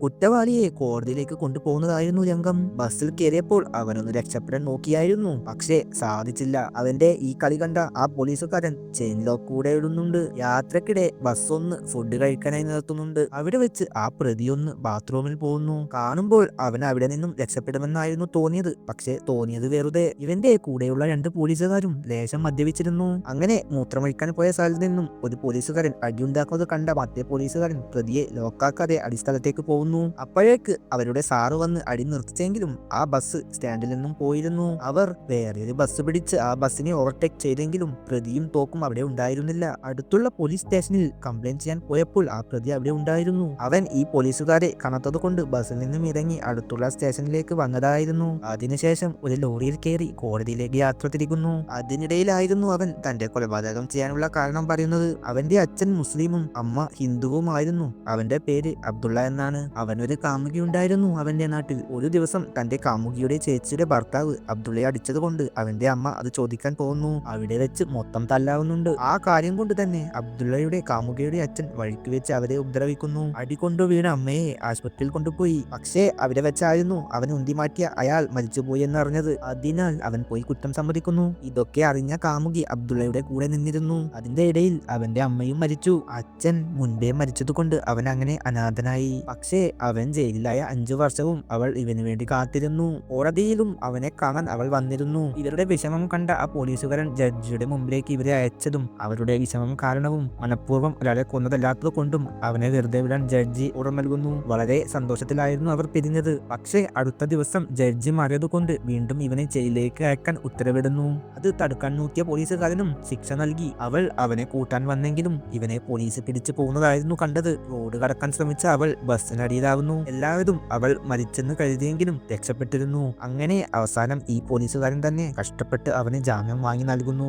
കുറ്റവാളിയെ കോടതിയിലേക്ക് കൊണ്ടുപോകുന്നതായിരുന്നു രംഗം. ബസ്സിൽ കയറിയപ്പോൾ അവനൊന്ന് രക്ഷപ്പെടാൻ നോക്കിയായിരുന്നു, പക്ഷേ സാധിച്ചില്ല. അവന്റെ ഈ കളി കണ്ട ആ പോലീസുകാരൻ ചെയിൻ ലോക്ക് കൂടെ ഇടുന്നുണ്ട്. യാത്രക്കിടെ ബസ് ഒന്ന് ഫുഡ് കഴിക്കാനായി നിർത്തുന്നുണ്ട്. അവിടെ വെച്ച് ആ പ്രതിയൊന്ന് ബാത്റൂമിൽ പോകുന്നു. കാണുമ്പോൾ അവൻ അവിടെ നിന്നും രക്ഷപ്പെടുമെന്നായിരുന്നു തോന്നിയത്, പക്ഷേ തോന്നിയത് വെറുതെ. ഇവന്റെ കൂടെയുള്ള 2 പോലീസുകാരും ലേശം മദ്യപിച്ചിരുന്നു. അങ്ങനെ മൂത്രമൊഴിക്കാൻ പോയ സ്ഥലത്ത് നിന്നും ഒരു പോലീസുകാരൻ അടിയുണ്ടാക്കുന്നത് കണ്ട മറ്റേ പോലീസുകാരൻ പ്രതിയെ ലോക്കാക്കാതെ അടിസ്ഥലത്തേക്ക് പോകുന്നു. അപ്പോഴേക്ക് അവരുടെ സാറ് വന്ന് അടി നിർത്തിച്ചെങ്കിലും ആ ബസ് സ്റ്റാൻഡിൽ നിന്നും പോയിരുന്നു. അവർ വേറൊരു ബസ് പിടിച്ച് ആ ബസ്സിനെ ഓവർടേക്ക് ചെയ്തെങ്കിലും പ്രതിയും തോക്കും അവിടെ ഉണ്ടായിരുന്നില്ല. അടുത്തുള്ള പോലീസ് സ്റ്റേഷനിൽ കംപ്ലൈന്റ് ചെയ്യാൻ പോയപ്പോൾ ആ പ്രതി അവിടെ ഉണ്ടായിരുന്നു. അവൻ ഈ പോലീസുകാരെ കാണാത്തത് കൊണ്ട് ബസ്സിൽ നിന്നും ഇറങ്ങി അടുത്തുള്ള സ്റ്റേഷനിലേക്ക് വന്നതായിരുന്നു. അതിനുശേഷം ഒരു ലോറിയിൽ കയറി കോടതിയിലേക്ക് യാത്ര തിരിക്കുന്നു. അതിനിടയിലായിരുന്നു അവൻ തന്റെ കൊലപാതകം ചെയ്യാനുള്ള കാരണം പറയുന്നത്. അവന്റെ അച്ഛൻ മുസ്ലിമും അമ്മ ഹിന്ദുവുമായിരുന്നു. അവന്റെ പേര് അബ്ദുള്ള എന്നാണ്. അവനൊരു കാമുകി ഉണ്ടായിരുന്നു അവന്റെ നാട്ടിൽ. ഒരു ദിവസം തന്റെ കാമുകിയുടെ ചേച്ചിയുടെ ഭർത്താവ് അബ്ദുള്ളയെ അടിച്ചത് കൊണ്ട് അവന്റെ അമ്മ അത് ചോദിക്കാൻ പോകുന്നു. അവിടെ വെച്ച് മൊത്തം തല്ലാവുന്നുണ്ട്. ആ കാര്യം കൊണ്ട് തന്നെ അബ്ദുള്ളയുടെ കാമുകിയുടെ അച്ഛൻ വഴിക്ക് വെച്ച് അവരെ ഉപദ്രവിക്കുന്നു. അടി കൊണ്ടു വീണ അമ്മയെ ആശുപത്രിയിൽ കൊണ്ടുപോയി. പക്ഷേ അവിടെ വെച്ചായിരുന്നു അവൻ ഉന്തി മാറ്റിയ അയാൾ മരിച്ചുപോയി എന്നറിഞ്ഞത്. അതിനാൽ അവൻ പോയി കുറ്റം സമ്മതിക്കുന്നു. ഇതൊക്കെ അറിഞ്ഞ കാമുകി അബ്ദുള്ളയുടെ കൂടെ നിന്നിരുന്നു. അതിന്റെ ഇടയിൽ അവന്റെ അമ്മയും മരിച്ചു. അച്ഛൻ മുൻപേ മരിച്ചതുകൊണ്ട് അവൻ അങ്ങനെ അനാഥനായി. പക്ഷേ അവൻ ജയിലിലായ 5 വർഷവും അവൾ ഇവന് വേണ്ടി കാത്തിരുന്നു. കോടതിയിലും അവനെ കാണാൻ അവൾ വന്നിരുന്നു. ഇവരുടെ വിഷമം കണ്ട ആ പോലീസുകാരൻ ജഡ്ജിയുടെ മുമ്പിലേക്ക് ഇവരെ അയച്ചതും അവരുടെ വിഷമം കാരണവും മനഃപൂർവ്വം ഒരാളെ കൊന്നതല്ലാത്തത് കൊണ്ടും അവനെ വെറുതെ വിടാൻ ജഡ്ജി ഉറപ്പ് നൽകുന്നു. വളരെ സന്തോഷത്തിലായിരുന്നു അവർ പിരിഞ്ഞത്. പക്ഷേ അടുത്ത ദിവസം ജഡ്ജി മാറിയതുകൊണ്ട് വീണ്ടും ഇവനെ ജയിലിലേക്ക് അയക്കാൻ ഉത്തരവിടുന്നു. അത് തടുക്കാൻ നോക്കിയ പോലീസുകാരനും ശിക്ഷ നൽകി. അവൾ അവനെ കൂട്ടാൻ വന്നെങ്കിലും ഇവനെ പോലീസ് പിടിച്ചു പോകുന്നതായിരുന്നു കണ്ടത്. റോഡ് കടക്കാൻ ശ്രമിച്ച അവൾ ബസ്സിനടിയിലാവുന്നു. എല്ലാവരും അവൾ മരിച്ചെന്ന് കരുതിയെങ്കിലും രക്ഷപ്പെട്ടിരുന്നു. അങ്ങനെ അവസാനം ഈ പോലീസുകാരൻ തന്നെ കഷ്ടപ്പെട്ട് അവന് ജാമ്യം വാങ്ങി നൽകുന്നു.